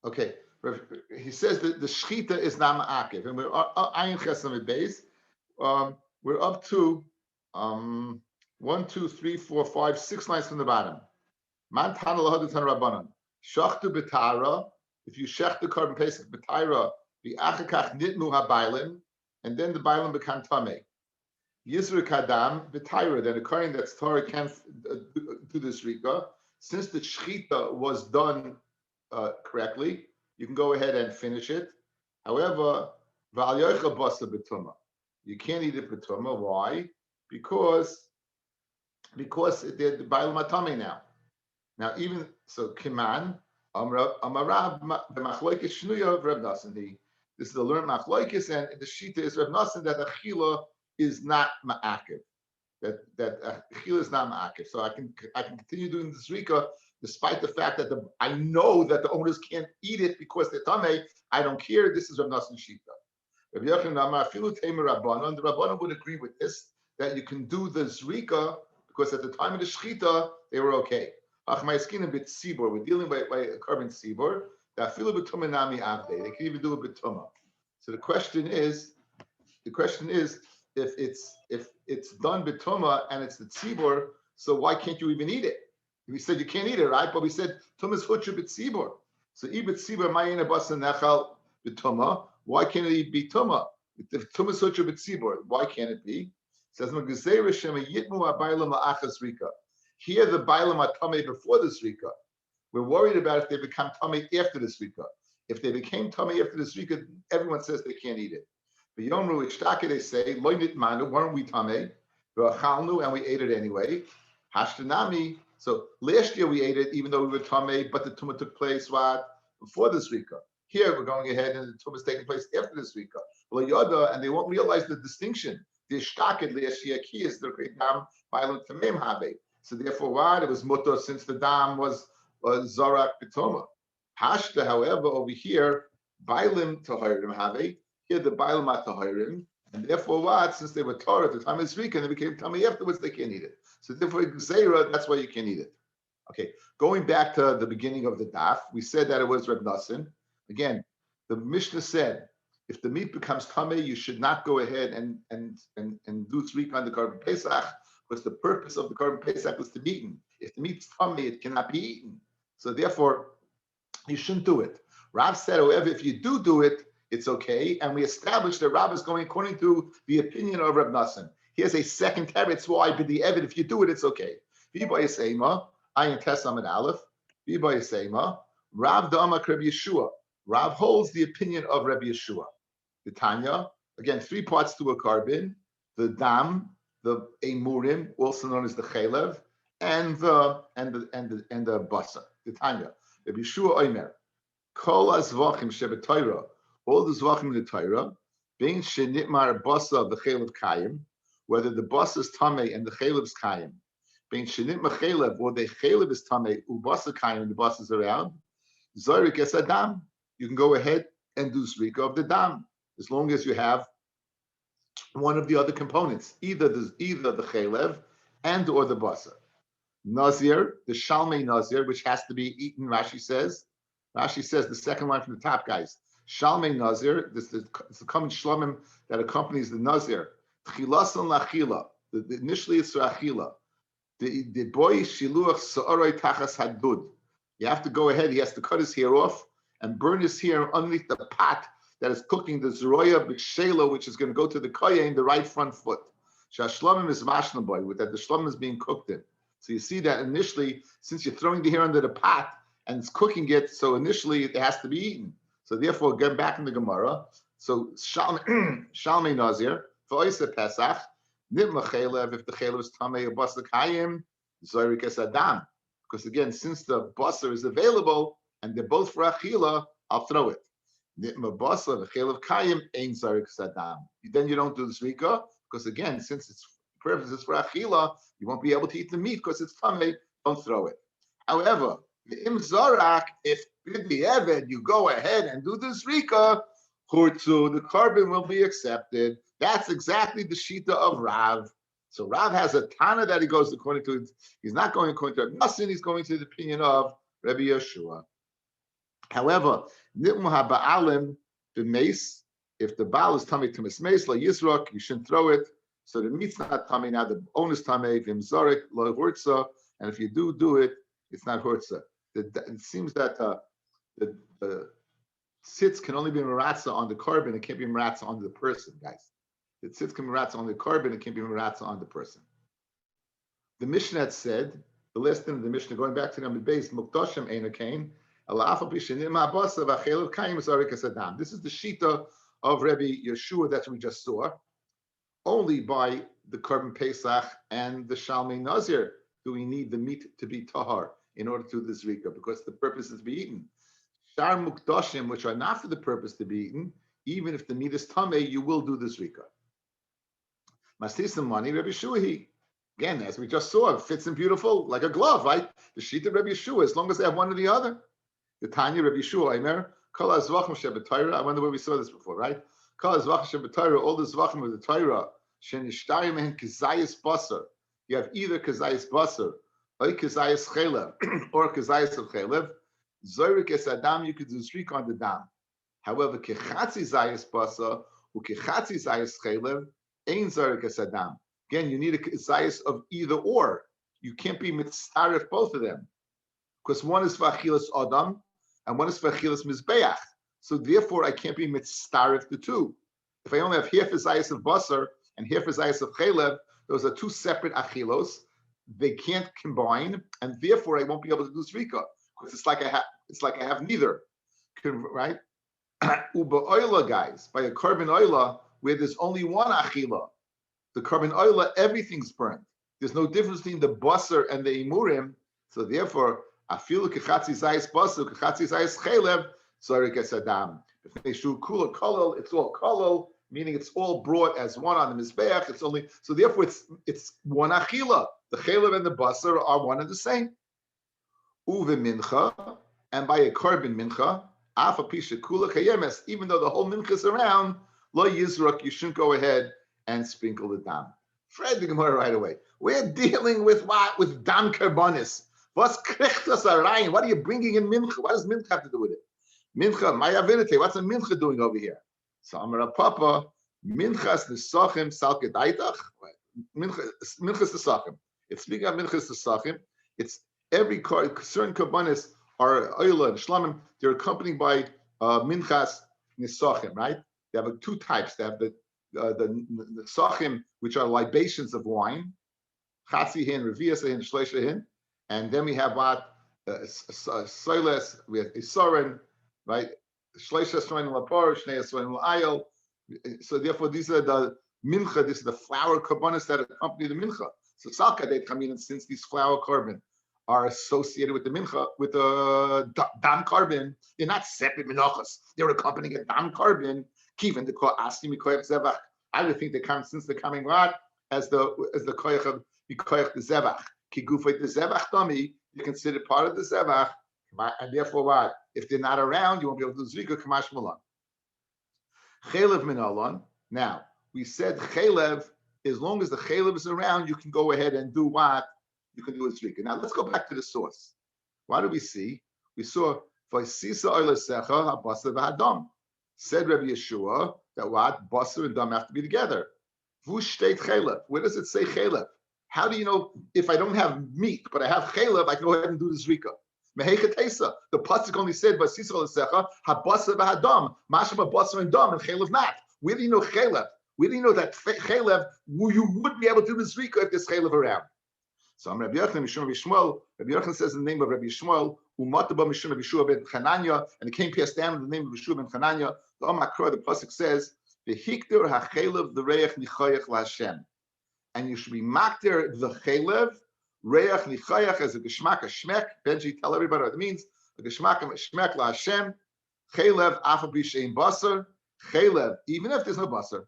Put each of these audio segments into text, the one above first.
Okay, he says that the shchita is not ma'akiv, and we're ayin chesam beis. We're up to um, 1, 2, 3, 4, 5, 6 lines from the bottom. Man tana lahadu tana rabbanon. Shachtu b'tara. If you shech the carbon pesach b'tara, v'achakach nitnu habaylim, and then the baylim become tamei. Yisra kadam b'tara. Then according that's Torah can't do this rika. Since the shchita was done correctly, you can go ahead and finish it. However, v'al yochel basa b'tuma. You can't eat it b'tuma. Why? Because they're the baylim atame now. Now, even so, Kiman, Amarab, the Machloikis Shnuya of Reb Nassan. This is the learned Machloikis, and the Shita is Reb Nassan that Achila is not Ma'akiv. That Achila is not Ma'akiv. So I can continue doing this Rika despite the fact that I know that the owners can't eat it because they're Tameh. I don't care. This is Reb Nassan Shita. Rabbi Yochanan Amar Afilu Tamer Rabbanon. The Rabbanon would agree with this that you can do the Zrika because at the time of the Shechita they were okay. We're dealing by a carbon sibor. They can even do a bituma. So the question is, if it's done bituma and it's the tzibor, so why can't you even eat it? We said you can't eat it, right? But we said tumas hutra b'tzibor. So ibit tzibor ma'ina basa nechal bituma. Why can't it be tuma? If tumas hutra b'tzibor, why can't it be? It says magazera shema yitmu abayla ma'achas rika. Here the bailam are tummy before the rika. We're worried about if they become tummy after the rika. If they became tummy after the rika, everyone says they can't eat it. The Yomru Ishtaka, they say, loinit manu, weren't we tummy? And we ate it anyway. Hashtanami. So last year we ate it even though we were tummy, but the tumah took place what? Before the rika. Here we're going ahead and the tumah is taking place after the rika. And they won't realize the distinction. The Ishtaka, last year, ki is the Kedam, violent tamim habe. So therefore, what? It was mutter since the dam was zorak pitoma. Hashta, however, over here, bailim tahirim have. Here the bailim are tahirim, and therefore what? Since they were Torah at the time of Zrika and they became tummy afterwards, they can't eat it. So therefore, Gzeira, that's why you can't eat it. Okay, going back to the beginning of the daf, we said that it was Reb Nassan. Again, the Mishnah said if the meat becomes tummy, you should not go ahead and do Zrika on the carbon Pesach. Because the purpose of the carbon pesach was to be eaten. If the meat's tummy, it cannot be eaten. So therefore, you shouldn't do it. Rav said, however, if you do it, it's okay. And we established that Rav is going according to the opinion of Reb Nassan. Here's a second teretz why, but the evid, if you do it, it's okay. V'ba yisema, ayin tesam and aleph. V'ba yisema, Rav da'amak Reb Yeshua. Rav holds the opinion of Reb Yeshua. The Tanya, again, 3 parts to a carbon. The dam, the emurim, also known as the chalev, and the basa, the Tanya. Rabbi Yeshua Omer, kol azvachim shebetayra, all the zvachim in the Torah, being shenitmar basa the chalev kayim, whether the basa is tamei and the chalev is kayim, being shenitmar chalev or the chalev is tamei ubasa kayim and the basa is around, zorik es adam, you can go ahead and do zrika of the dam as long as you have one of the other components, either the chalev and or the basa. Nazir, the shalmei nazir, which has to be eaten. Rashi says the second line from the top, guys. Shalmei nazir. This is the common shlomim that accompanies the nazir. Chilason lachila. Initially it's achila. The boy shiluach sa'oroi tachas hadud. You have to go ahead. He has to cut his hair off and burn his hair underneath the pot that is cooking the zeroya b'shela, which is going to go to the kohen, the right front foot. Shashlomim is mashlam boy, that the shlomim is being cooked in. So you see that initially, since you're throwing the hair under the pot and it's cooking it, so initially it has to be eaten. So therefore, get back in the Gemara. So shalmei nazir for oisa pesach nitma chelev if the chelev is tamei basa kayim zorik es adam. Because again, since the basa is available and they're both for achila, I'll throw it. Nitma basa the chelev kayim ein zorik es adam. Then you don't do the zrika because again, since it's purpose is for achila, you won't be able to eat the meat because it's tamei. Don't throw it. However, the im zorak, if b'di eved you go ahead and do the zrika, hurtzu, the carbon will be accepted. That's exactly the shita of Rav. So Rav has a Tana that he goes according to. He's not going according to Reb Nassan. He's going to the opinion of Rabbi Yeshua. However, nitmu haba'alim b'meis. If the baal is tummy to mismeis la yisrok, you shouldn't throw it. So the meat's not tummy. Now the bone is tummy. V'imzorek lo hurtza. And if you do it, it's not hurtza. It seems that the tzitz can only be meratza on the carbon. It can't be meratza on the person, guys. The tzitz can be meratza on the carbon. It can't be meratza on the person. The Mishnah had said, the last thing of the Mishnah, going back to the base, Mukdashim Eina Kain, this is the shita of Rabbi Yeshua that we just saw. Only by the Korban Pesach and the Shalmei Nazir do we need the meat to be tahar in order to do the zrika, because the purpose is to be eaten. Shar Mukdashim, which are not for the purpose to be eaten, even if the meat is tameh, you will do the zrika. Mastisam money, Rabbi Yeshua. Again, as we just saw, it fits in beautiful, like a glove, right? The sheet of Rabbi Yeshua, as long as they have one or the other. The Tanya, Rabbi Yeshua, Aimer, Kol HaZvachim Shebetayra. I wonder where we saw this before, right? Kol HaZvachim Shebetayra, all the Zvachim of the Torah, Shenishtayim Mehen Kazayis Basar. You have either Kazayis Basar, or Kazayis Chelev, or Kazayis of Chelev. Zorik Es Adam, you could do Zrik on the Dam. However, Kechatzi Zayis Basar, or Kechatzi Zayis Chelev, Ein Zorik Es Adam. Again, you need a kazayis of either or. You can't be mitzaref both of them, because one is for achilas adam and one is for achilas mizbeach. So therefore, I can't be mitzaref the two. If I only have half a zayis of basar and half a zayis of chelev, those are two separate achilos. They can't combine, and therefore I won't be able to do zrika, because it's like I have neither, right? Uba oila, guys, by a carbon oila where there's only one achila. The carbon oil, everything's burnt. There's no difference between the basar and the imurim. So therefore, afilu kechatzi zayis basar, kechatzi zayis chelev, zorik es adam. If they shoot kula kolol, it's all kolol, meaning it's all brought as one on the mizbeach. It's only so. Therefore, it's one achila. The chelev and the basar are one and the same. Uve mincha, and by a carbon mincha, afa pisha kula kayemes. Even though the whole mincha is around, lo yizrak, you shouldn't go ahead and sprinkle the dam. Fred the Gemara right away. We're dealing with what? With dam karbonis. What's krichtas arayin? What are you bringing in mincha? What does mincha have to do with it? Mincha, maya avidite. What's a mincha doing over here? So Amar Papa, minchas nesachim salkedaitach. Minchas nesachim. It's speaking of minchas nesachim. It's every certain karbonis are oila and shlamim. They're accompanied by minchas nesachim, right? They have two types. They have the sachim, which are libations of wine, chatzihin, reviasahin, shleishahin, and then we have what soiles, we have isarin, right? Shleisha sroin lapor, shnei sroin la'ayel. So therefore, these are the mincha. This is the flour carbonis that accompany the mincha. So salka they come in, and since these flour carbon are associated with the mincha, with the dam carbon, they're not separate minachas. They're accompanying a dam carbon. Even the asking mikoyach zevach, I would think they come since they're coming right as the koyach of mikoyach the zevach. Kigufay the zevach dummy, you consider part of the zevach, and therefore what? If they're not around, you won't be able to do zrika kamash malon. Chelev minalon. Now we said chelev, as long as the chelev is around, you can go ahead and do what? You can do a zrika. Now let's go back to the source. What do we see? We saw v'sisa oilesecha habasa v'hadam. Said Rabbi Yeshua that what? Basar and dam have to be together. Vush state chelev. Where does it say chelev? How do you know if I don't have meat, but I have chelev, I can go ahead and do the zrika? Mehechatesa. The pasuk only said basisa lesecha habasar v'hadam. Mashma basar and dam and chelev not. Where do you know chelev? Where do you know that chelev? You would be able to do the zrika if there's chelev around. So I'm Rabbi Yochanan Mishum Rabbi Shmuel. Rabbi Yochanan says in the name of Rabbi Shmuel, Umataba Mishum Rabbi Yeshua ben Chananya, and it came passed down in the name of Yeshua ben Chananya. The Omakra, the pasuk says, "V'hikter hachelev the reich nichayach laHashem," and you should be makter the chelev reich nichayach as a geshmak, a shmek. Benji, tell everybody what it means. A geshmak, a shmek laHashem. Chelev afal b'shein basar. Chelev, even if there's no basar,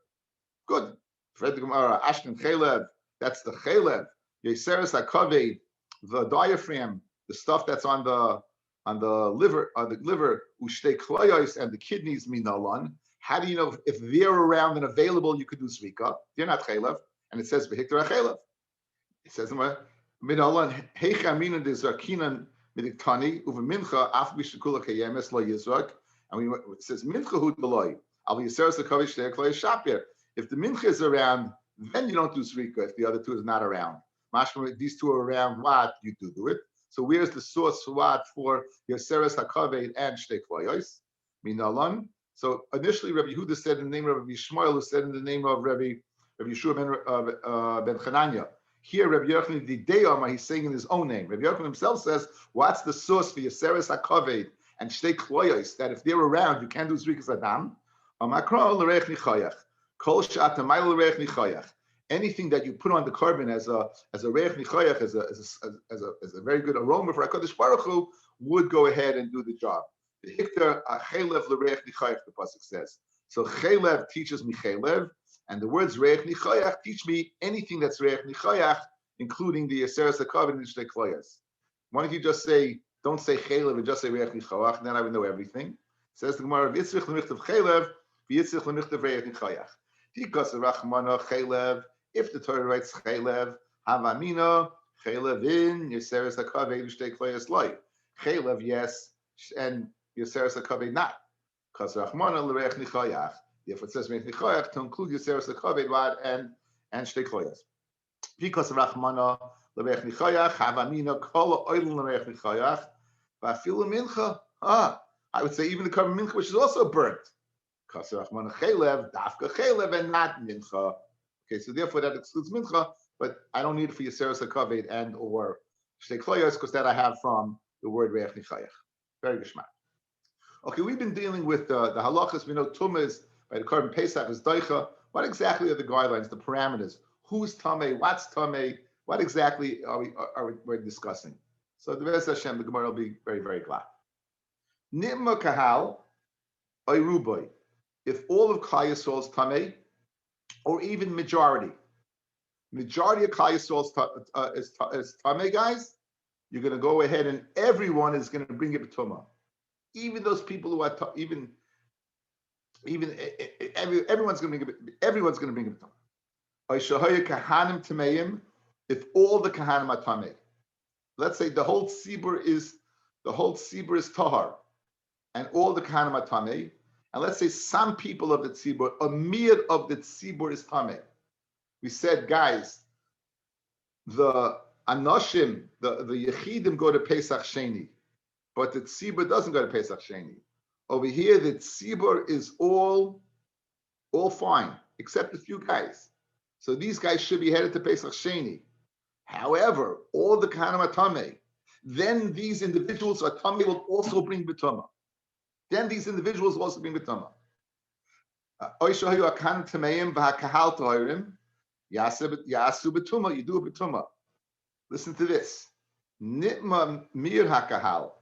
good. Fred the Gemara, Ashken chelev. That's the chelev. Yeseres hakaved, the diaphragm, the stuff that's on the liver, ushtei klayos, and the kidneys minalan. How do you know if they're around and available? You could do zvika. They're not chelev, and it says v'hikter chelev. It says minalan heicha mina de zarkinan Midiktani uva mincha af bishukula kayemes lo yizrak. And it says mincha hu deloy. Al yiseres lekavish de'ekloi shapir. If the mincha is around, then you don't do zrika. If the other two is not around, mashma these two are around, what you do it. So where's the source for what for yiseres hakaved and shtei kloyos? Minalan. So initially, Rabbi Yehuda said in the name of Rabbi Yishmael, who said in the name of Rabbi Yeshua ben Chananya. Here, Rabbi Yochanan the Deyama, he's saying in his own name. Rabbi Yochanan himself says, "What's the source for Yeseres Hakaved and Shtei Kloyos that if they're around, you can't do Zrikas Adam? Anything that you put on the carbon as a reich nichayach, as a very good aroma for Hakadosh Baruch Hu, would go ahead and do the job." The Hikter Chelev l'reich nichayach, the pasuk says. So Chelev teaches me Chelev, and the words reich nichayach teach me anything that's reich nichayach, including the Yeseres Hakaved and Shtei Kloyos. Why don't you just say, don't say Chelev and just say reich nichayach, and then I would know everything. Says the Gemara, V'yitzrich l'michtav Chelev, v'yitzrich l'michtav reich nichayach. Tikas rachmana Chelev. If the Torah writes Chelev, Havamina, Chelevin, Yeseres Hakaved Shtei Kloyos loy. Chelev, yes, and Yeseres Hakaved not. Because Rachmana l'reich nichayach. If it says reich nichayach, to include Yeseres Hakaved and Shtei Kloyos. Because Rachmana l'reich nichayach, Havamina kol oilin l'reich nichayach, v'afilu mincha. I would say even the carbon mincha, which is also burnt. Because Rachmana Chelev, dafka Chelev, and not mincha. Okay, so therefore that excludes mincha, but I don't need it for Yeseres Hakaved and or Shtei Kloyos because that I have from the word reich nichayach. Very geschmack. Okay, we've been dealing with the halachas. We know tumah is by the carbon pesach is daicha. What exactly are the guidelines, the parameters? Who's tamei? What's tamei? What exactly are we discussing? So the Be'ez Hashem, the Gemara will be very, very glad. Nitma kahal ayruboy. If all of Klal Yisrael is tamei, or even majority of Klal Yisrael is tamei, guys, you're going to go ahead and everyone is going to bring it b'tumah. Even those people who are everyone's going to bring it. Everyone's going to bring it b'tumah. If all the kahanim are tamei, let's say the whole tzibur is tahar, and all the kahanim are tamei. And let's say some people of the tzibur, a mir of the tzibur is tamei. We said, guys, the anoshim, the yechidim go to Pesach Sheni, but the tzibur doesn't go to Pesach Sheni. Over here, the tzibur is all fine, except a few guys. So these guys should be headed to Pesach Sheni. However, all the kahanim are tamei. Then these individuals are tamei will also bring b'tumah. Then these individuals will also bring b'tumah. Oishahayu akan tameim v'hakahal tohirim yasu b'tumah. You do a b'tumah. Listen to this. Nitma mir hakahal.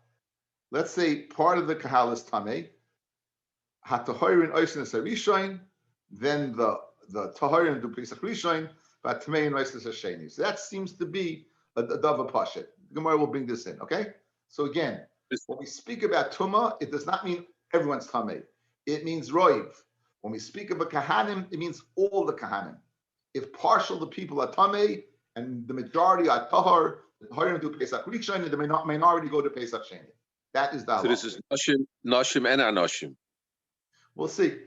Let's say part of the kahal is tamei. Hatahorin oisnes harishoin. Then the tahorin do pesach rishon. V'tamein oisnes hasheni. So that seems to be a dava pashet. Gemara will bring this in. Okay. So again, when we speak about tumah, it does not mean everyone's tamei. It means roiv. When we speak about kahanim, it means all the kahanim. If partial the people are tamei and the majority are tahar, the taharim do Pesach Rishon, and the minority go to Pesach Sheni. That is the halach. So this is noshim and anoshim. We'll see.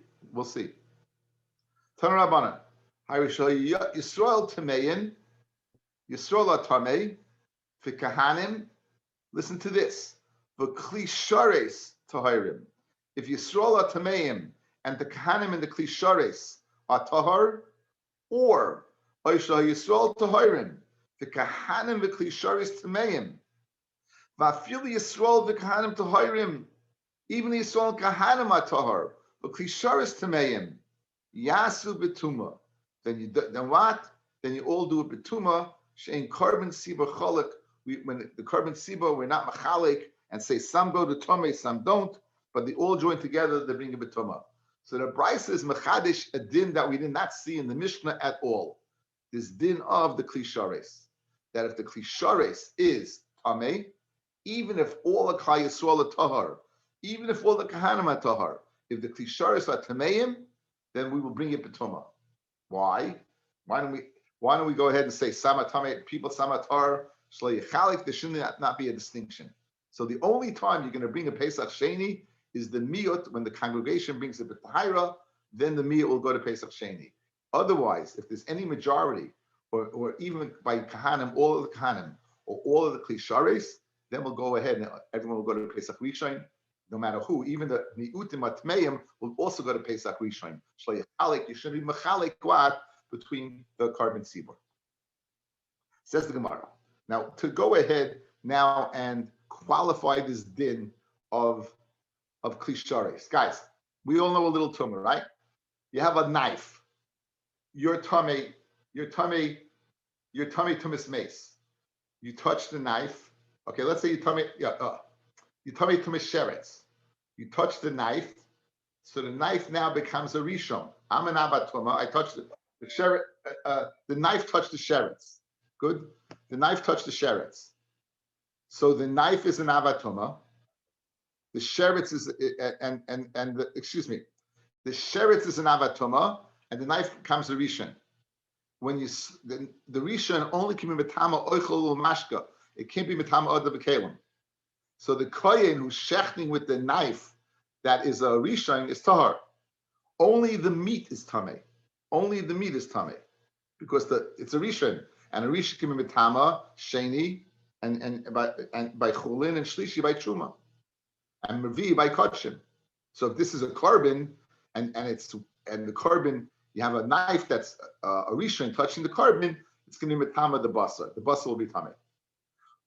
Tana Rabbanan. Yisrael tamein. Yisrael are tamei. For kahanim, listen to this. V'kli shares tahirim. If Yisrael are tameim and the kahanim and the kli shares are tahar, or Oisha Yisrael tahirim, the kahanim v'kli shares tameim. V'afil Yisrael v'kahanim tahirim. Even Yisrael kahanim are tahar. V'kli shares tameim. Yasu b'tumah. Then what? Then you all do a b'tumah. Shein carbon siba cholak. When the carbon siba, we're not machalik and say some go to Tomei, some don't, but they all join together, they bring a B'tumah. So the Brisa is mechadish, a din that we did not see in the Mishnah at all. This din of the Klishares, that if the Klishares is Tomei, even if all the Klal Yisrael are Tahar, even if all the Kahanim are Tahar, if the Klishares are Tameim, then we will bring it B'tumah. Why? Why don't we go ahead and say Sama Tamei, people Sama Tahar, there should not be a distinction. So the only time you're going to bring a Pesach Sheni is the miyut, when the congregation brings a b'tahira, then the miyut will go to Pesach Sheni. Otherwise, if there's any majority, or even by Kahanim, all of the Kahanim, or all of the Klishares, then we'll go ahead and everyone will go to Pesach Rishon, no matter who. Even the Mi'utim Atmeim will also go to Pesach Rishon. You should be machalik what between the carbon tzibur. Says the Gemara. Now, to go ahead now and qualify this din of Klishares. Guys, we all know a little tumor, right? You have a knife. Your tummy tumis mace. You touch the knife. Okay, let's say you tummy tumis sheretz. You touch the knife, so the knife now becomes a rishon. I'm an abatuma. I touched the sheret. The knife touched the sheretz. Good. The knife touched the sheretz. So the knife is an abatuma. The sheretz is the sheretz is an avatuma, and the knife becomes a rishon. When the rishon only can be metama oichel mashka. It can't be metama other b'kelim. So the kohen who's shechting with the knife that is a rishon is tahar. Only the meat is tameh. Only the meat is tameh, because it's a rishon, and a rishon can be metama sheni and by chulin and shlishi by truma, and mervi by kotshim. So if this is a carbon and the carbon, you have a knife that's a rishon touching the carbon, it's going to be metama the basar. The basar will be tameh.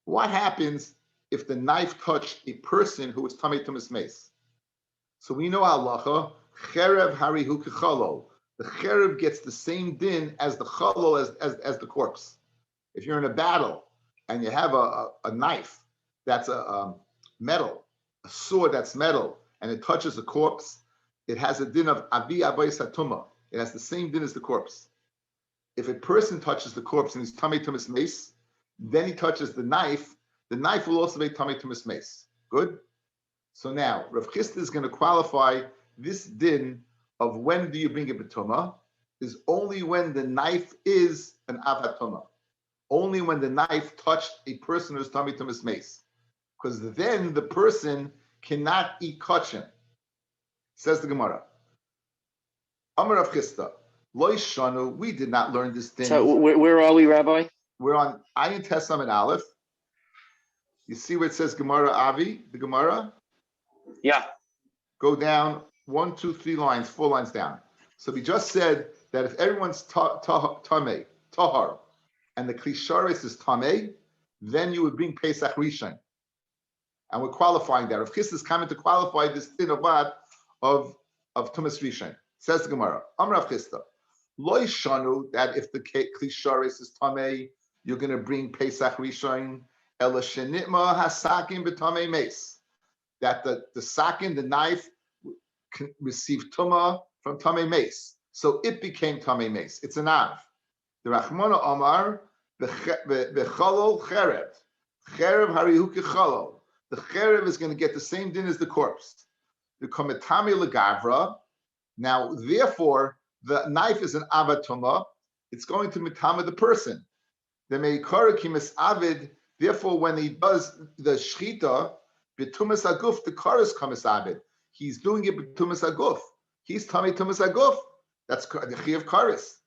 What happens if the knife touched a person who was tameh tumas mace? So we know halacha cherev harihu kechalol. The cherev gets the same din as the chalol as the corpse. If you're in a battle and you have a knife that's a metal, a sword that's metal, and it touches a corpse, it has a din of avi abayis hatuma. It has the same din as the corpse. If a person touches the corpse and he's tamei tumas mace, then he touches the knife will also be tamei tumas mace. Good? So now, Rav Chisda is going to qualify this din of when do you bring a betuma is only when the knife is an avatuma. Only when the knife touched a person who's tamei tumas mace. Because then the person cannot eat kachim. Says the Gemara. Amar Rav Chisda, Lo Shanu, we did not learn this thing. So where are we, Rabbi? We're on Ayin Tesam and Aleph. You see where it says Gemara Avi, the Gemara? Yeah. Go down 1, 2, 3 lines, 4 lines down. So we just said that if everyone's tamei, tahar, and the klisharis is tamei, then you would bring Pesach Rishon. And we're qualifying that. Rav Chisda is coming to qualify this thing of what? Of Tumas Rishon. Says the Gemara, Amar Rav Chisda, Lo Shanu, that if the klisharis is tamei, you're going to bring Pesach Rishon, Ela shenitma hasakin b'tamei mace. That the sakin, the knife, can receive tuma from tamei mace. So it became tamei mace. It's an av. The Rachmana Amar, b'chalol cherev. Cherev harihu kechalol. The cherev is going to get the same din as the corpse. The kometami legavra. Now, therefore, the knife is an avatuma. It's going to mitama the person. The meikara kimis avid. Therefore, when he does the shchita, b'tumas aguf, the karas kamis avid. He's doing it b'tumas aguf. He's tamei tumas aguf. That's the chi of karas.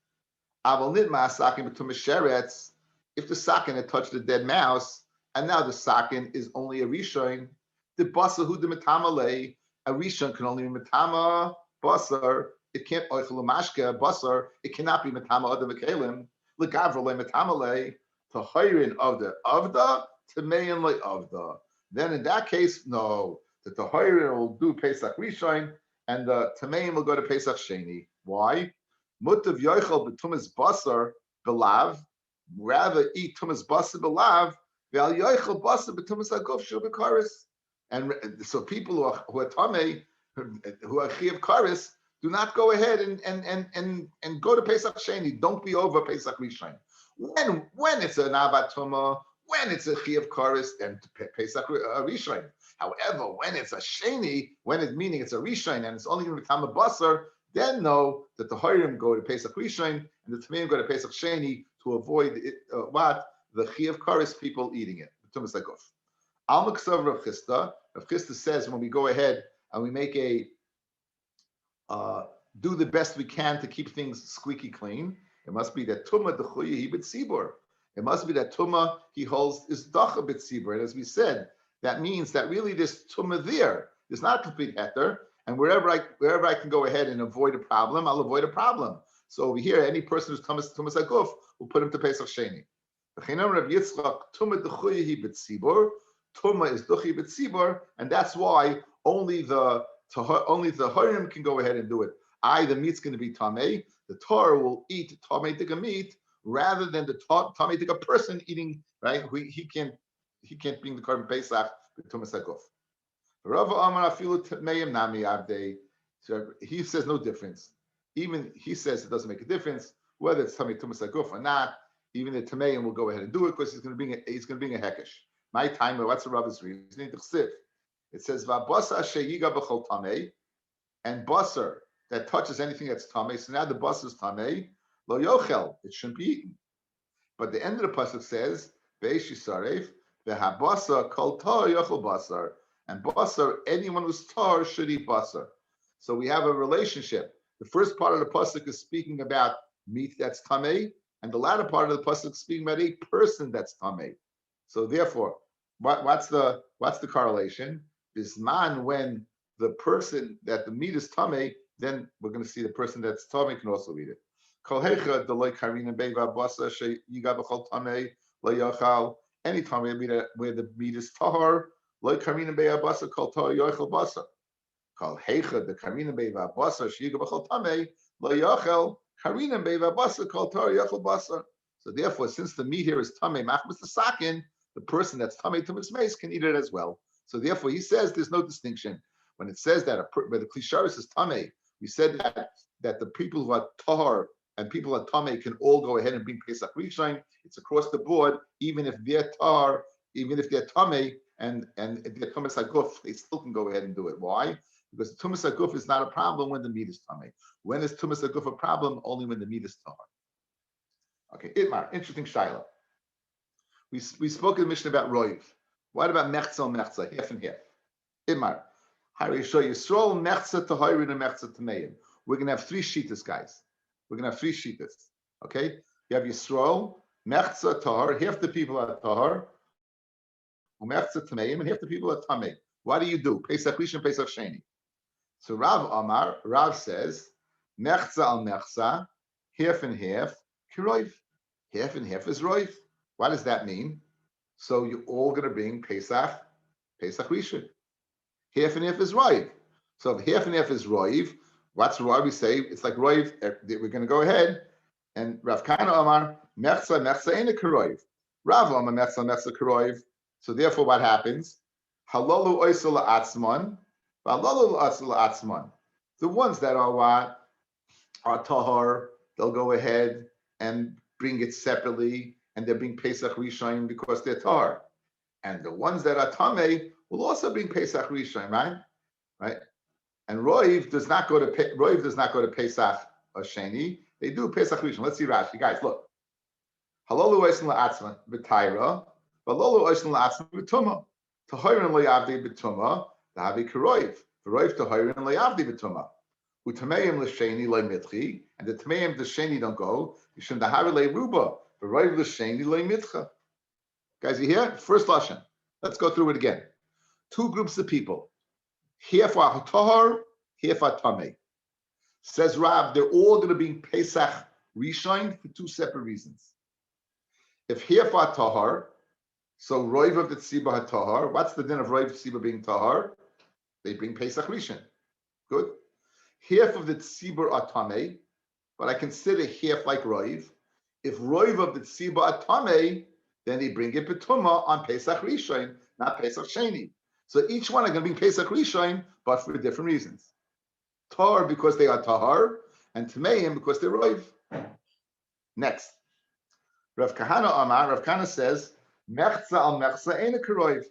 Aval nitma sakin b'tumas sheretz. If the sakin had touched the dead mouse, and now the sakin is only a rishon, the basar hu de metamale. A rishon can only be metama basar. It can't oichel mashke basar. It cannot be metama other mekalim. Legavra le metamale to hirin of the avda to meyin le avda. Then in that case, no, the tahirin will do Pesach Rishon and the tamein will go to Pesach Sheni. Why? Mutav yoichel b'tumas basar belav. Rather eat tumas basar belav. Ve'al yoichel basar b'tumas aguf shul b'karis. And so people who are tamei, who are chi of karis, do not go ahead and go to Pesach Sheni. Don't be over Pesach Rishon. When it's an avatuma, when it's a chi of karis, then Pesach Rishon. However, when it's a Sheni, meaning it's a Rishon and it's only going to become a basar, then know that the Horim go to Pesach Rishon and the Tamim go to Pesach Sheni to avoid the chi of karis people eating it. Al Maksav Rav Chisda. Rav Chisda says when we go ahead and we make a do the best we can to keep things squeaky clean, it must be that Tumah Dechuya Hibit Sibur. It must be that Tumah he holds is Dacha Bit Sibur. And as we said, that means that really this Tumah there is not a complete heter. And wherever I can go ahead and avoid a problem, I'll avoid a problem. So over here, any person who's Tumas Aguf will put him to Pesach Sheni. Tumah is Duchi Bit Sibur, and that's why only the Harim can go ahead and do it. The meat's going to be Tameh. The Torah will eat Tameh Tika meat rather than the Tameh Tika person eating, right? He can't bring the Korban Pesach with Tumas Aguf. Rav Amar Afilu Tmeim Nami Avdei. So he says no difference. Even he says it doesn't make a difference whether it's Tamei Tumas Aguf or not. Even the Tameim will go ahead and do it because he's going to bring a hekesh. My time, what's the Rabbi's reasoning? It says Vabasa Sheyiga B'chol Tamei, and basar that touches anything that's Tamei. So now the basar is Tamei. Lo Yochel, it shouldn't be eaten. But the end of the pasuk says Beishi Saref VeHabasa Kol Tar Yochel Basar. And basar, anyone who's tar should eat basar. So we have a relationship. The first part of the pasuk is speaking about meat that's tamei, and the latter part of the pasuk is speaking about a person that's tamei. So therefore, what's the correlation? Bisman, when the person that the meat is tamei, then we're going to see the person that's tamei can also eat it. Kol hecha deloi karina beiva basar sheyiga b'chol tamei lo yochal. Any tamei where the meat is tahar. Like Karina Beya Basa called Tar Yochel Basa. Called Heicha, the Karina Beya Basa, Shiga Bachal Tame, La Yochel, Karina Beya Basa called Tar Yochel Basa. So therefore, since the meat here is Tame, Machmas the Sakin, the person that's Tame Tumas Meis can eat it as well. So therefore, he says there's no distinction. When it says that where the Klisharis is Tame, we said that the people who are Tahar and people who are Tame can all go ahead and bring Pesach Rishon. It's across the board, even if they're Tahar, even if they're Tame, and the Tumas Aguf, they still can go ahead and do it. Why? Because the Tumas Aguf is not a problem when the meat is Tamei. When is Tumas Aguf a problem? Only when the meat is Tahar. Okay, Itmar, interesting Shaila. We spoke in the Mishnah about Roiv. What about Mechza and Mechza, half and half? Itmar, Harisho Yisrael, Mechza Tahirin and Mechza Tameim. We're going to have three Shitas, guys. We're going to have three Shitas. Okay? You have Yisrael, Mechza Tahar, half the people are Tahar, and half the people are tamei. What do you do? Pesach Rishon, Pesach Sheni. So Rav says, mechza al mechza, half and half, kiroiv. Half and half is roiv. What does that mean? So you're all going to bring Pesach Rishon. Half and half is roiv. So if half and half is roiv, what's roiv? We say it's like roiv. We're going to go ahead and Rav Kana Amar, mechza ain't a kiroiv. Rav Amar, mechza kiroiv. So therefore, what happens? Halalu oisel atzman, halalu oisel atzman. The ones that are what are tahar, they'll go ahead and bring it separately, and they're being Pesach Rishon because they're tahar. And the ones that are tamei will also bring Pesach Rishon, right? And Roiv does not go to Pesach Sheni. They do Pesach Rishon. Let's see Rashi, guys. Look, halalu oisel atzman b'tayra. V'lolo oisel la'atzma b'tuma. Tahirin lo'yavdi b'tuma. L'havi karoiv. V'roiv tahirin lo'yavdi b'tuma. U'tameim l'sheni lo'mitchi. And the tameim the sheni don't go. Yishim dahavi le'ruba. V'roiv l'sheni lo'mitcha. Guys, you hear? First lashon. Let's go through it again. Two groups of people. Half are tahar, half are tamei. Says Rav, they're all going to be Pesach Rishon for two separate reasons. If half are tahar, so Roiv of the Tziba Tahar, what's the din of Roiv Tziba being Tahar? They bring Pesach Rishon. Good. Half of the Tziba are Tamei, but I consider half like Roiv. If Roiv of the Tziba are Tamei, then they bring it Petuma on Pesach Rishon, not Pesach Sheni. So each one are going to bring Pesach Rishon, but for different reasons. Tahar because they are Tahar, and Tameim because they're Roiv. Next. Rav Kahana Amar, Rav Kahana says, Mechza al mechza ain't a kiroiv.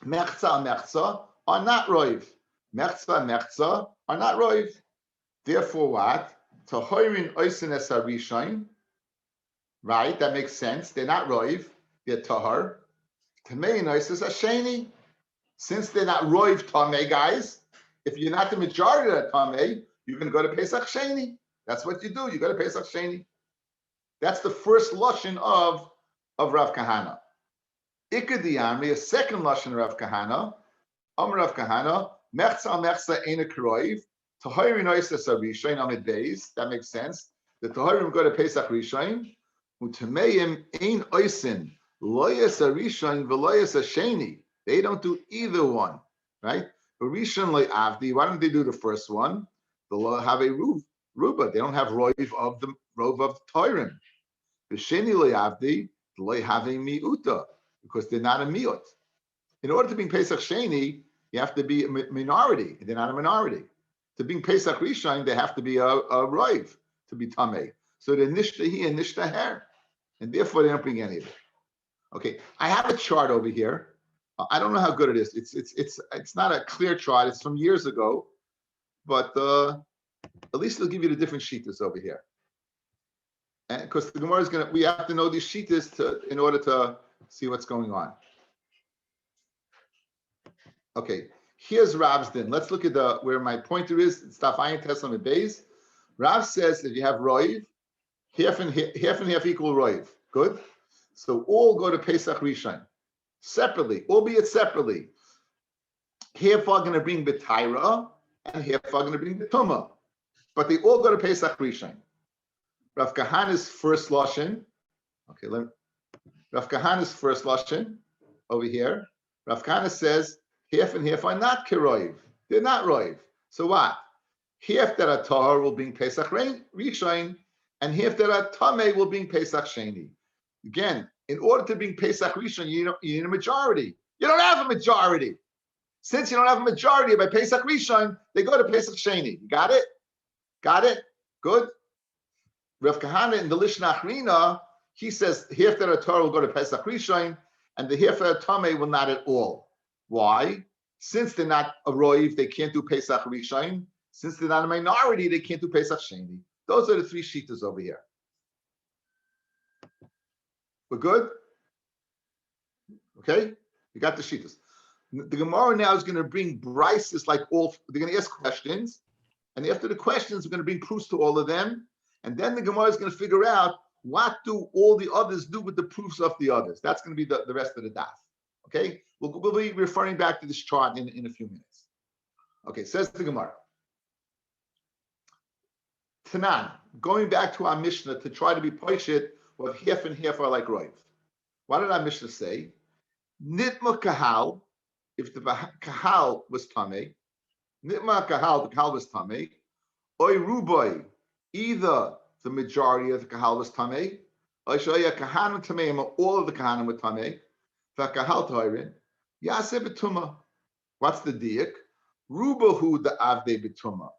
Mechza al mechza are not roiv. Mechza are not roiv. Therefore, what? Tahirin oisin es harishain. Right, that makes sense. They're not roiv. They're tahar. Tamei noises Hasheni. Since they're not roiv tamei, guys, if you're not the majority of that tamei, you're going to go to Pesach Sheni. That's what you do. You go to Pesach Sheni. That's the first lashon of Rav Kahana. Ikadiyami, a second lashon of Rav Kahana. Rav Kahana, mechza ena kroiv. Tahiri noises Arishain amid days. That makes sense. The Tahirim go to Pesach Rishain. Utameim ein oisin loyas Arishain v'loyas Hasheni. They don't do either one, right? But Rishon le'avdi, why don't they do the first one? They'll have a ruba. They don't have roiv of the Tahirim. The Sheni le'avdi, they have a miuta because they're not a miut. In order to be Pesach Sheni, you have to be a minority. They're not a minority. To be Pesach Rishon, they have to be a roiv to be tamei. So they're nishta he and nishta her, and therefore they don't bring any of it. Okay, I have a chart over here. I don't know how good it is. It's not a clear chart. It's from years ago, but at least it'll give you the different sheetas over here. And because the Gemara is we have to know these sheetas in order to see what's going on. Okay, here's Rav's din. Let's look at where my pointer is. It's Daf Ayin Teslam and Beis. Rav says if you have roiv, half and half equal roiv. Good. So all go to Pesach Rishon. Separately, albeit separately. Half are going to bring B'Taira and half are going to bring B'Tumah. But they all go to Pesach Rishon. Rav Kahana's first lashon. Okay, Rav Kahana's first lashon over here. Rav Kahana says half and half are not Keroiv. They're not Roiv. So what? Half that are Tahar will bring Pesach Rishon and half that are Tameh will bring Pesach Sheni. Again, in order to bring Pesach Rishon, you need a majority. You don't have a majority. Since you don't have a majority by Pesach Rishon, they go to Pesach Sheni. Got it? Got it? Good. Rav Kahana in the Lishna Achrina, he says half that are Torah will go to Pesach Rishon, and the half that are Tameh will not at all. Why? Since they're not a roiv, they can't do Pesach Rishon. Since they're not a minority, they can't do Pesach Sheni. Those are the three shitas over here. We're good? Okay? You got the shitas. The Gemara now is going to bring brises like they're going to ask questions, and after the questions, we're going to bring proofs to all of them, and then the Gemara is going to figure out what do all the others do with the proofs of the others. That's going to be the rest of the daf. Okay? We'll be referring back to this chart in a few minutes. Okay, says the Gemara. Tanan, going back to our Mishnah to try to be poishit, well, half and half are like roiv. What did our Mishnah say? Nitma kahal, if the kahal was tamei, nitma kahal, the kahal was tamei, oy ruboy, either the majority of the kahal was tamei, oy shoya kahana tamei, all of the kahana were tamei, v'kahal toirin, yaseh betuma. What's the diak? Rubahu the avde betuma.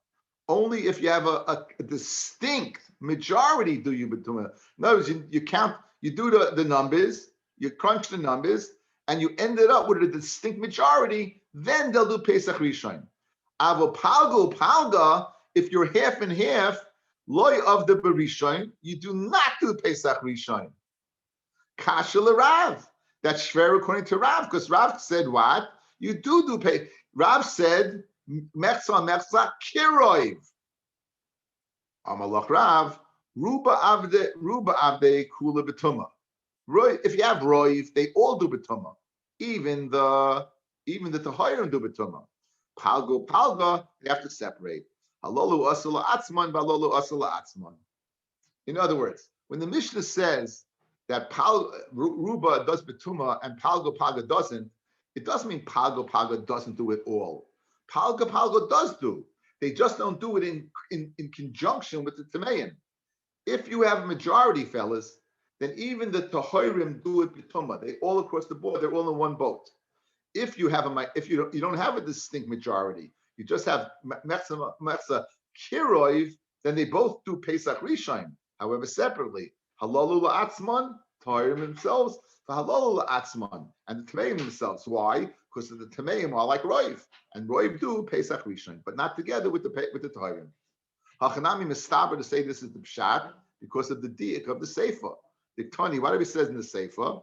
Only if you have a distinct majority do you betuma. In other words, you count, you do the numbers, you crunch the numbers, and you ended up with a distinct majority, then they'll do Pesach Rishon. Avo palga, if you're half and half, loy of the Berishon, you do not do Pesach Rishon. Kasha Rav. That's shver according to Rav, because Rav said what? You do Pesach. Rav said, Mechza Kiroiv. Amalach Rav, Ruba Avde Kula Betuma. If you have Roiv, they all do Betuma. Even the Tahirim do Betuma. Palga, they have to separate. Halolu Asula Atzman, Balolu Asula Atzman. In other words, when the Mishnah says that Ruba does Betuma and Palga doesn't, it doesn't mean Palga doesn't do it all. Palga does do. They just don't do it in conjunction with the Tameim. If you have a majority, fellas, then even the Tahirim do it Betuma. They all across the board, they're all in one boat. If you have you don't have a distinct majority, you just have Mechza Kiroiv, then they both do Pesach Rishon. However, separately, Halalu La'atzman, Tahirim themselves, Halalu La'atzman, and the Tameim themselves. Why? Because the Tameim are like Roiv, and Roiv do Pesach Rishon, but not together with the Tahirim. Hachanami mistaber to say this is the pshat because of the diak of the sefer. The Tani, whatever it says in the sefer,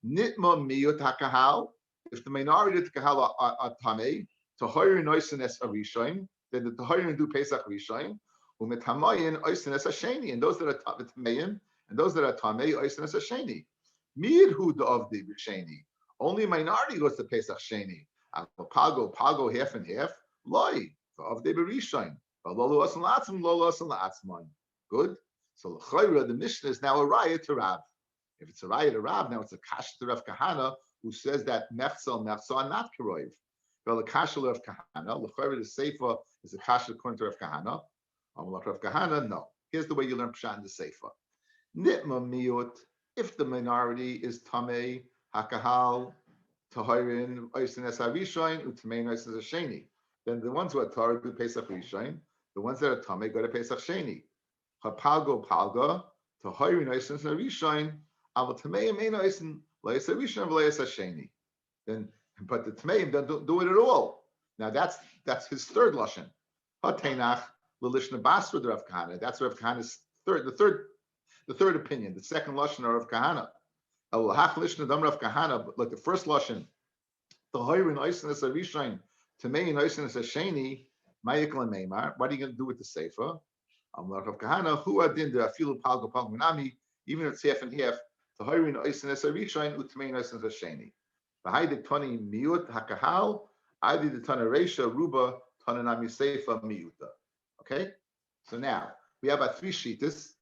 Nitma miyut hakahal. If the minority of the kahal are tamei, tahorin oisenes arishain, then the tahorin do Pesach rishain. Umetamayin oisenes hasheni, and those that are tameim and those that are tamei oisenes hasheni. Mirhu da'avdi b'sheni. Only a minority goes to Pesach sheni. Pago half and half. Loi da'avdi b'rishain. Lolo asan la'atzman, lolo asan la'atzman. Good. So the Mishnah is now a raya to Rav. If it's a raya to Rav, now it's a kash to Rav Kahana, who says that mechzel are not keroiv. Well, the kasha Rav Kahana, the Seifa is a kasha according to Rav Kahana. Rav Kahana, no. Here's the way you learn pshat in the Seifa. Nitma miut, if the minority is tamei hakahal tahirin oisin es harishain utamein oisin es hasheni, then the ones who are tahir do Pesach rishain. The ones that are tamei go to Pesach sheni. Hapalgo palga tahirin oisin es harishain. Then, but the Tmeim don't do it at all. Now that's his third lashon. Hatenach l'lishna basra Rav Kahana. That's Rav Kahana's the third opinion. The second lashon of Rav Kahana. Elahach lishna dam Rav Kahana. Like the first lashon, the hoyrin oisenes arishain Tmeim oisenes hasheni ma'ikol and meimar. What are you going to do with the sefer? Rav Kahana hu adin de afilu palgo palgunami. Even if it's half and half. The hoyrin oisenes arishain utmein oisenes hasheni. The haydik tani miut hakahal. I did the tana reisha ruba tana nami seifa miuta. Okay, so now we have our three shittas.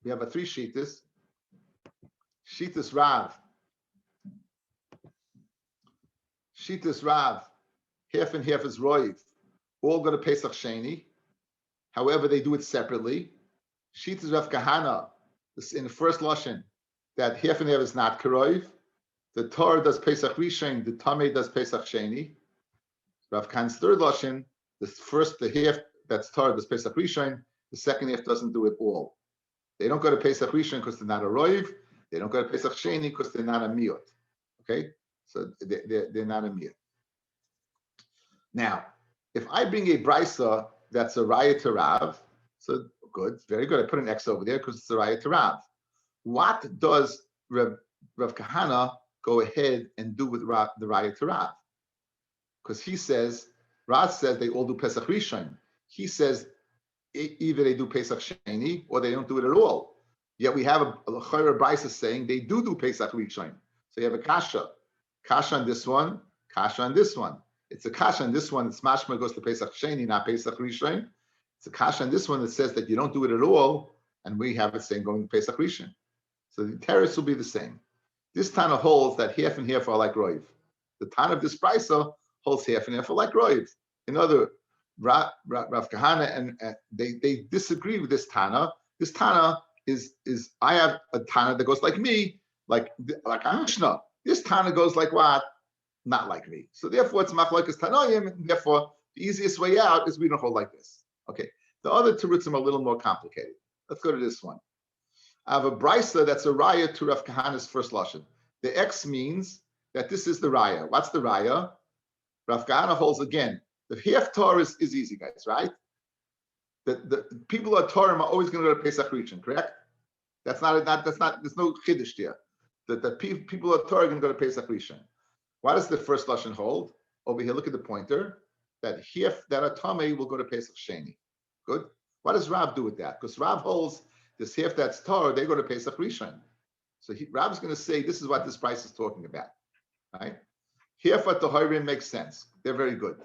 We have our three shittas. Shittas Rav. Shittas Rav. Half and half is roiv. All go to Pesach Sheni. However, they do it separately. Shittas Rav Kahana, in the first lashon, that half and half is not keroiv. The Torah does Pesach Rishon, the Tamei does Pesach Sheni. Rav Kahana's third lashon, the half that's Torah does Pesach Rishon, the second half doesn't do it all. They don't go to Pesach Rishon because they're not a roiv. They don't go to Pesach Sheni because they're not a miut. Okay, so they're not a miut. Now, if I bring a brisa that's a raya to Rav, so good, very good. I put an X over there because it's a raya to Rav. What does Rav Kahana go ahead and do with the raya to Rav? Because he says, Rav says they all do Pesach Rishon. He says either they do Pesach Sheni or they don't do it at all. Yet we have a Chayra brisa saying they do Pesach Rishon. So you have a kasha on this one, kasha on this one. It's a kasha on this one. It's mashma goes to Pesach Sheni, not Pesach Rishon. It's a kasha on this one that says that you don't do it at all, and we have it saying going to Pesach Rishon. So the teretz will be the same. This Tana holds that half and half are like roiv. The Tana of this brisa holds half and half are like roiv. In other, Rav Kahana and they disagree with this Tana. This Tana is I have a Tana that goes like me, like a Mishnah. This Tana goes like what? Not like me. So therefore, it's machlokes Tanoim, and therefore the easiest way out is we don't hold like this. Okay. The other terutzim are a little more complicated. Let's go to this one. I have a brisa that's a raya to Rav Kahana's first lashon. The X means that this is the raya. What's the raya? Rav Kahana holds again. The half Torah is easy, guys, right? The people of Torah are always going to go to Pesach Rishon, correct? That's not. There's no chiddush there. The people of Torah are going to go to Pesach Rishon. What does the first lashon hold? Over here, look at the pointer. That half that atame will go to Pesach Sheni. Good. What does Rav do with that? Because Rav holds this half that's Torah, they go to Pesach Rishon. So Rav's going to say this is what this price is talking about, right? Half at Tahirim makes sense. They're very good.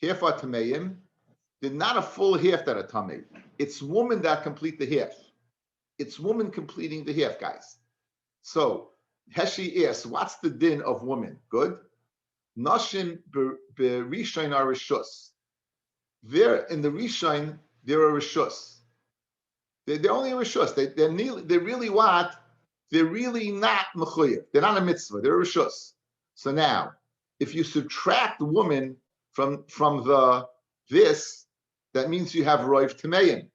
Half at Tameim, they're not a full half that are Tamei. It's women that complete the half. It's women completing the half, guys. So Heshi asks, what's the din of women? Good. Nashim berishain are rishus. They're in the rishain. They're a rishus. They're only a rishus. They're really what? They're really not mechuyev. They're not a mitzvah. They're a rishus. So now, if you subtract the woman from this, that means you have roiv tameim,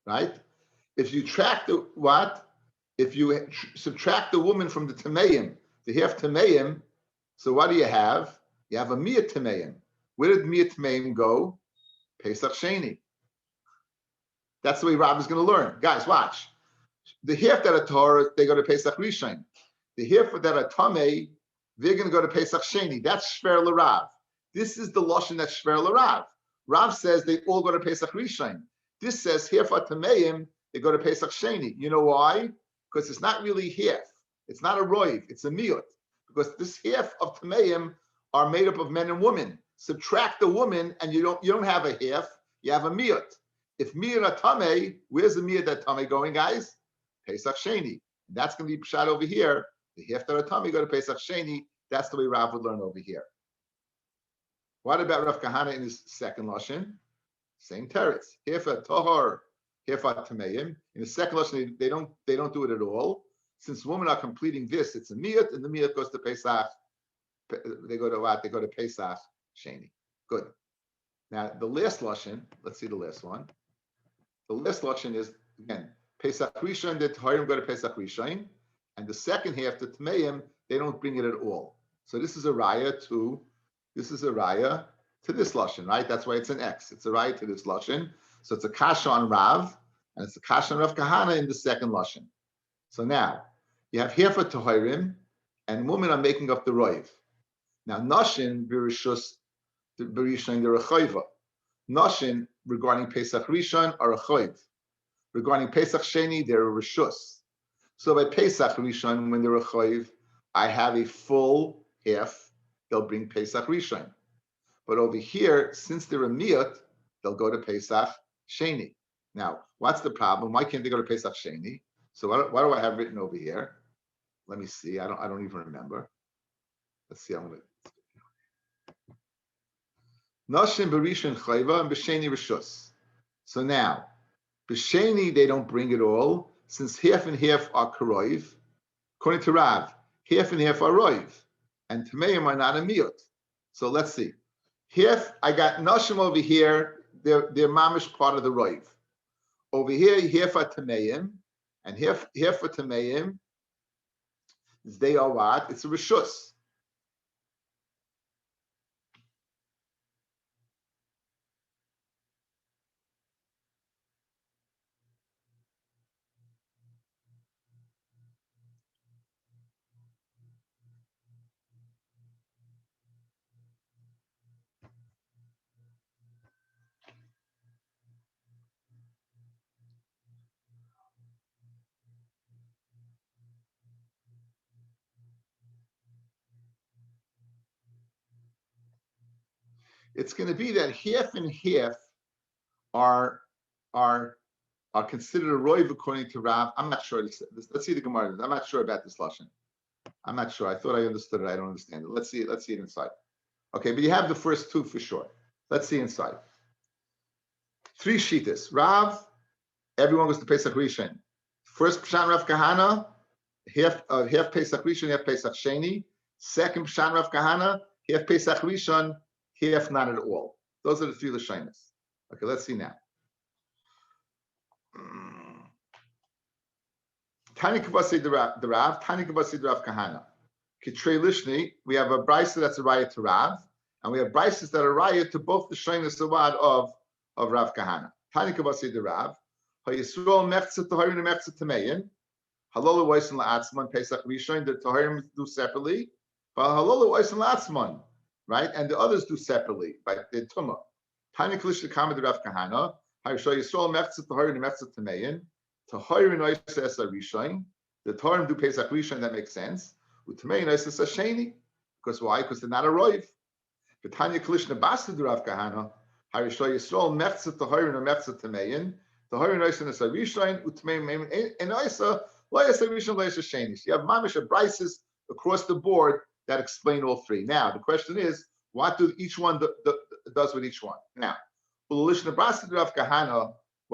right? If you track the what? If you subtract the woman from the tameim, the half tameim, so what do you have? You have a miyat tameim. Where did miyat tameim go? Pesach Sheni. That's the way Rabbi is going to learn. Guys, watch. The half that are Torah, they go to Pesach Rishon. The half that are Tamei, they're going to go to Pesach Sheni. That's Shver L'Rav. This is the Lashon that's Shver L'Rav. Rav says they all go to Pesach Rishon. This says half are Tameim, they go to Pesach Sheni. You know why? Because it's not really half. It's not a roiv. It's a miyut. Because this half of Tameim are made up of men and women. Subtract the woman, and you don't have a half. You have a miyut. If miyut are Tamei, where's the miyut that Tamei going, guys? Pesach Sheni. That's going to be shot over here. The half that are Tamei go to Pesach Sheni. That's the way Rav would learn over here. What about Rav Kahana in his second lashon? Same teretz. Half are Tahor, half are Tameim. In the second lashon, they don't do it at all. Since women are completing this, it's a miyut, and the miyut goes to Pesach. They go to what? They go to Pesach Sheni. Good. Now the last lashon. Let's see the last one. The last lashon is again Pesach Rishon. The Taharim go to Pesach Rishon, and the second half, the Tameim, they don't bring it at all. So this is a raya to this lashon, right? That's why it's an X. It's a raya to this lashon. So it's a kasha on Rav, and it's a kasha on Rav Kahana in the second lashon. So now you have half of Taharim, and women are making up the roiv. Now Nashin Birishus Birishon they're a chayva. Nashin regarding Pesach Rishon are a chayv. Regarding Pesach Sheni they're a rishus. So by Pesach Rishon when they're a chayv, I have a full half. They'll bring Pesach Rishon. But over here, since they're a miyut, they'll go to Pesach Sheni. Now, what's the problem? Why can't they go to Pesach Sheni? So what do I have written over here? Let me see. I don't even remember. Let's see. I'm going to. Nashim Barishon Chayva and B'Sheni Rishus. So now, B'Sheni they don't bring it all, since half and half are karoiv. According to Rav, half and half are roiv, and Tameim are not a miyut. So let's see. Half I got Nashim over here. They're mamish part of the roiv. Over here, half are Tameim, and half are Tameim. They are what? It's a rishus. It's going to be that half and half are considered a roiv according to Rav. I'm not sure. Let's see the Gemara. I'm not sure about this lashon. I'm not sure. I thought I understood it. I don't understand it. Let's see it inside. Okay, but you have the first two for sure. Let's see inside. Three shittas. Rav, everyone goes to Pesach Rishon. First Pshan Rav Kahana, half Pesach Rishon, half Pesach Sheni. Second Pshan Rav Kahana, half Pesach Rishon, half not at all. Those are the three Lashonos. Okay, let's see now. Tani Kavasi the Rav, Tani Kavasi the Rav Kahana. Kitrei Lishni, we have a brisa that's a raya to Rav, and we have brises that are raya to both the Lashonos of Rav Kahana. Tani Kavasi the Rav, HaYisrael Mechzet Taharim and Mechzet Tameyin, Halolu Oisin La'atzman Pesach Rishon, the Taharim do separately, but Halolu Oisin La'atzman, right? And the others do separately, by the Tumah. Tani Kalish the Kama the Rav Kahana, HaYisrael Mechzet Taharim and Mechzet Tameyin, Taharim Oisin Esa Rishon, the Taharim do Pesach Rishon, that makes sense. U'Tameyin Oisin Esa Sheni, because why? Because they're not a roiv. But Tanya Kalish Nabasa the Rav Kahana, HaYisrael Mechzet Taharim and Mechzet Tameyin, Taharim Oisin Esa Rishon, U'Tameyin and Oisa Lo Esa Rishon Lo Esa Sheni. You have mamish brises across the board that explain all three. Now the question is, what do each one does with each one? Now, what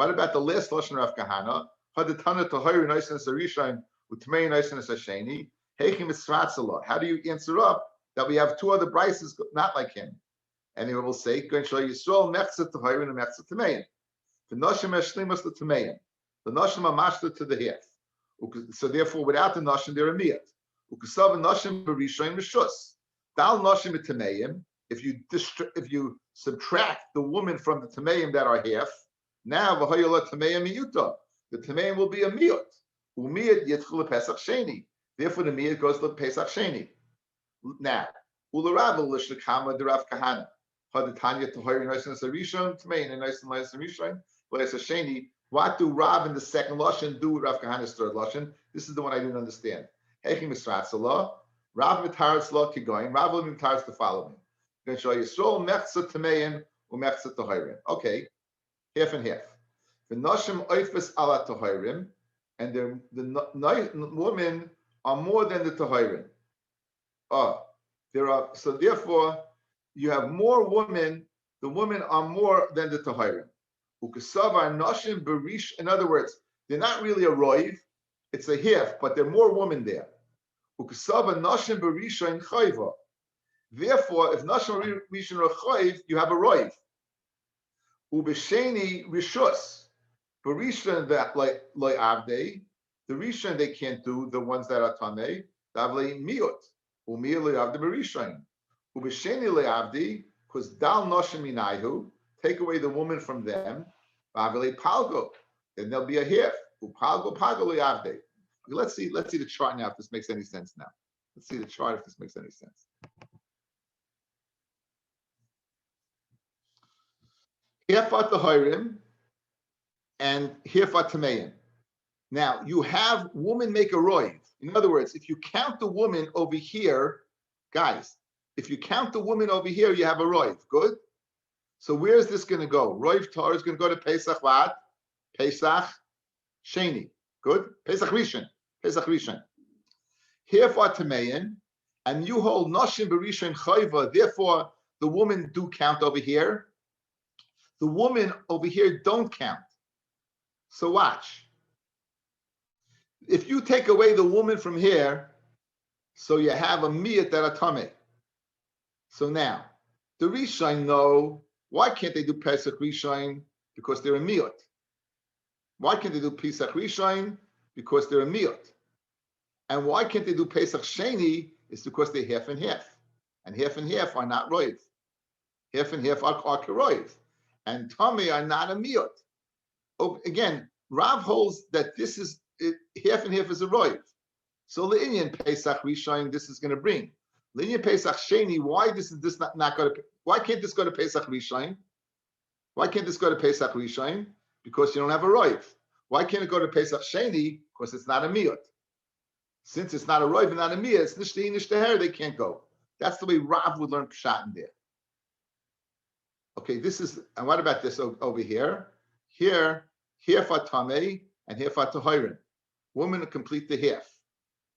about the last lashon Rav Kahana? How do you answer up that we have two other brises not like him? And he will say, the nashim are mashta to the half. So therefore, without the nashim, they're a miyat. If you subtract the woman from the tameim that are half, Now, v'hoyola tameim miyuta. The tameim will be a miyut. Umiyut yitchul Pesach Sheni. Therefore, the miyut goes to Pesach Sheni. Now, ularav l'shlekama derav kahana. Hadatanya tohari noisin sarishon tamein and noisin noisin rishon. V'leisa Sheni. What do Rav in the second lashon do with Rav Kahana's third lashon? This is the one I didn't understand. Hechim misratzalah. Rav mitaris law kigoyin. Rav will mitaris the following. Going to show Yisrael mechza tamein u'mechza tohirim. Okay, half and half. The nashim oifes ala tohirim, and the women are more than the tohirim. So therefore you have more women. The women are more than the tohirim. In other words, they're not really a roiv, it's a half, but there are more women there. Therefore, if nashim rishon are chayv, you have a roiv. Ubesheni rishus, barishon that like avdei, the rishon they can't do, the ones that are tamei, davlei miut, umiyah leavdei barishon. Ubesheni leavdei, because dal nashim minayhu, take away the woman from them, palgo, then there'll be a half. Palgo leavdei. Let's see the chart now if this makes any sense now. Let's see the chart if this makes any sense. Hirfat Tahirim and Hirfat Tameim. Now, you have woman make a roiv. In other words, if you count the woman over here, guys, if you count the woman over here, you have a roiv. Good? So where is this going to go? Roiv Tar is going to go to Pesach what? Pesach Sheni. Good? Pesach Rishon. Pesach Rishon. Hirfat Tameim, and you hold Nashim B'Rishon Chayva, therefore the women do count over here. The women over here don't count. So watch. If you take away the woman from here, so you have a miyat that are tamei. So now, the Rishon know, why can't they do Pesach Rishon? Because they're a miyat. Why can't they do Pesach Rishon? Because they're a miyat. And why can't they do Pesach Sheni? It's because they're half and half. And half are not roiv. Half and half are keroiv. And Tomei are not a miyot. Oh, again, Rav holds that this is half and half is a roiv. So Le'inyan Pesach Rishon, this is going to bring. Le'inyan Pesach Sheni, why this not go to? Why can't this go to Pesach Rishon? Why can't this go to Pesach Rishon? Because you don't have a roiv. Why can't it go to Pesach Sheni? Because it's not a miyot. Since it's not a roiv and not a miyot, it's nishti nishteher, they can't go. That's the way Rav would learn pshat in there. Okay, this is, and what about this over here? Here for tamei and here for tahirim. Women complete the half.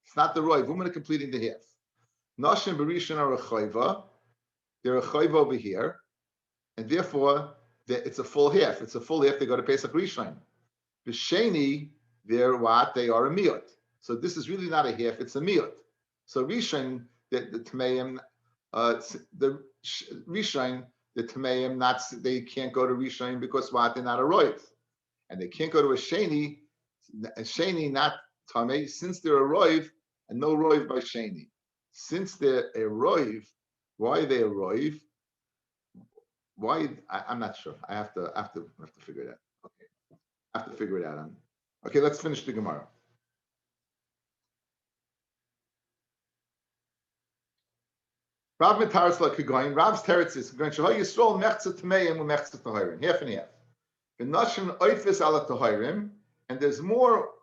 It's not the roiv. Women are completing the half. Nashim b'rishon are a chayva. They're a chayva over here, and therefore it's a full half. It's a full half. They go to Pesach Rishon. B'sheni, they're what? They are a miyot. So this is really not a half. It's a miyot. So Rishon, the tameim, the Rishon. The Tameim, they can't go to Rishon because what? They're not a roiv. And they can't go to a Sheni not Tamei, since they're a roiv, and no roiv by Sheni. Since they're a roiv, why are they a roiv? Why? I'm not sure. I have to figure it out. Okay. I have to figure it out. Okay, let's finish the Gemara. Rav mitaris la kigoyin. Rav's teretz is going to show Yisrael mechza tameim u'mechza tahirim. Half and half. The nashim oifis ala tahirim, and there's more.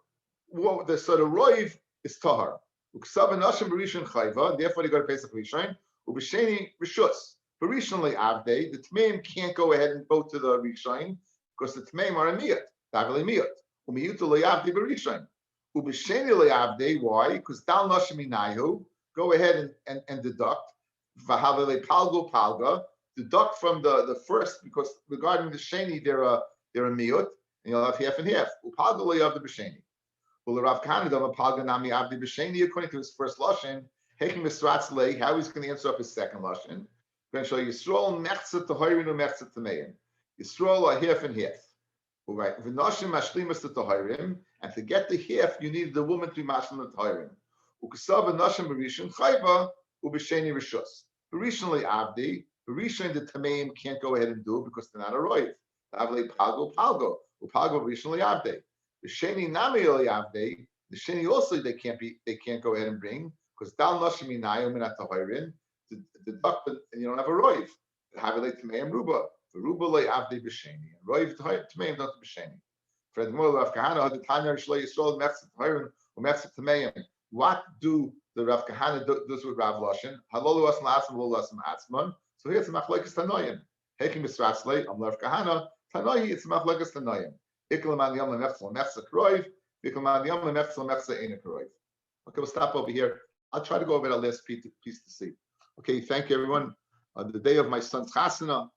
Well, the sort of roiv is tahar. Uksav nashim b'rishon chayva. Therefore, they go to Pesach Rishon. Ubesheni rishus. B'rishon le'avdei. The tameim can't go ahead and go to the Rishon because the tameim are a miyat. Davli miyat. Umiyuta le'avdei b'rishon. Ubesheni le'avdei. Why? Because dal nashim inayu. Go ahead and deduct. Palga, deduct from the first, because regarding the sheni they're a miyut, and you'll have half and half. Upalga le'avdi b'sheni. Rav Kahana palga nami avdi b'sheni, according to his first lashon. Hekim misratz lei, how he's going to answer up his second lashon. Going to show Yisrael mechza tahirin u'mechza tameim. Yisrael are half and half. Right. V'nashim mashlimas to tahirim, and to get the half, you need the woman to be mashlim to tahirim. Ukasav v'nashim b'rishon chayva. Ubesheni rishus. Recently, Abdi, the Rishon the Tameim can't go ahead and do because they're not a roiv. Avle palgo palgo. Upalgo rishon liyavde. The sheni nami liyavde. The sheni also they can't go ahead and bring because dal noshim minayim minat tahirin. To deduct and you don't have a roiv. Have it like tmeim ruba. The ruba liyavde b'sheni. Roiv tmeim not b'sheni. For the Gemara Rav Kahana had the Tanya Shlei Yisrael Mefzit Tahirin or Mefzit Tmeim. What do the Rav Kahana does with Rav Loshin? Halolu Asm Asm Lo Asm Atzman. So here's a machlekes Tanoim. Hekim Misratzlei on Rav Kahana. Tanoim it's a machlekes Tanoim. Iklam an Yom Mefzit Mefzit Kroiv. Iklam an Yom Mefzit Mefzit Ein Kroiv. Okay, we'll stop over here. I'll try to go over that last piece to see. Okay, thank you everyone. The day of my son's chasana.